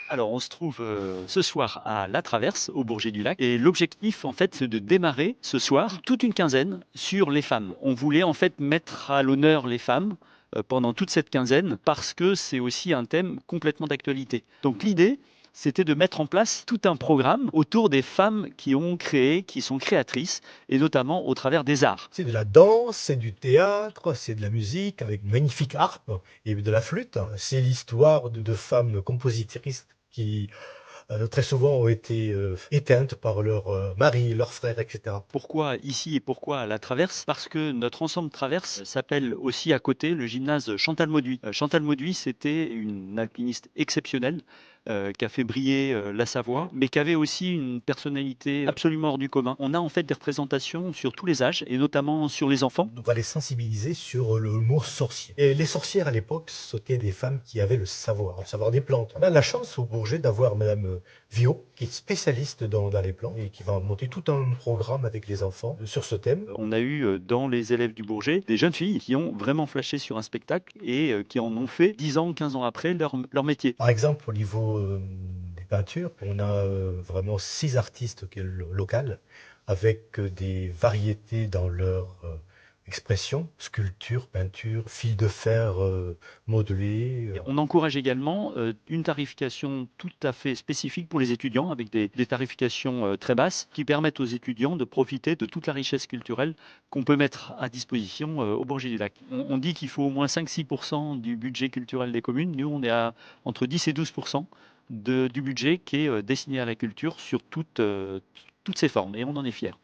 Alors, on se trouve ce soir à La Traverse, au Bourget du Lac. Et l'objectif, en fait, c'est de démarrer ce soir toute une quinzaine sur les femmes. On voulait en fait mettre à l'honneur les femmes pendant toute cette quinzaine parce que c'est aussi un thème complètement d'actualité. Donc, l'idée, c'était de mettre en place tout un programme autour des femmes qui ont créé, qui sont créatrices, et notamment au travers des arts. C'est de la danse, c'est du théâtre, c'est de la musique avec une magnifique harpe et de la flûte. C'est l'histoire de femmes compositrices qui très souvent ont été éteintes par leur mari, leur frère, etc. Pourquoi ici et pourquoi à la Traverse? Parce que notre ensemble Traverse s'appelle aussi à côté le gymnase Chantal Mauduit. Chantal Mauduit, c'était une alpiniste exceptionnelle qui a fait briller la Savoie, mais qui avait aussi une personnalité absolument hors du commun. On a en fait des représentations sur tous les âges, et notamment sur les enfants. On va les sensibiliser sur le mot sorcier. Et les sorcières à l'époque, c'étaient des femmes qui avaient le savoir des plantes. On a la chance au Bourget d'avoir Madame Viau, qui est spécialiste dans les plantes et qui va monter tout un programme avec les enfants sur ce thème. On a eu dans les élèves du Bourget des jeunes filles qui ont vraiment flashé sur un spectacle et qui en ont fait 10 ans, 15 ans après leur métier. Par exemple, au niveau des peintures, on a vraiment 6 artistes locales avec des variétés dans leur expression, sculpture, peinture, fil de fer modelé. On encourage également une tarification tout à fait spécifique pour les étudiants, avec des tarifications très basses, qui permettent aux étudiants de profiter de toute la richesse culturelle qu'on peut mettre à disposition au Bourget du Lac. On dit qu'il faut au moins 5-6% du budget culturel des communes. Nous, on est à entre 10 et 12% du budget qui est destiné à la culture sur toutes ses formes, et on en est fiers.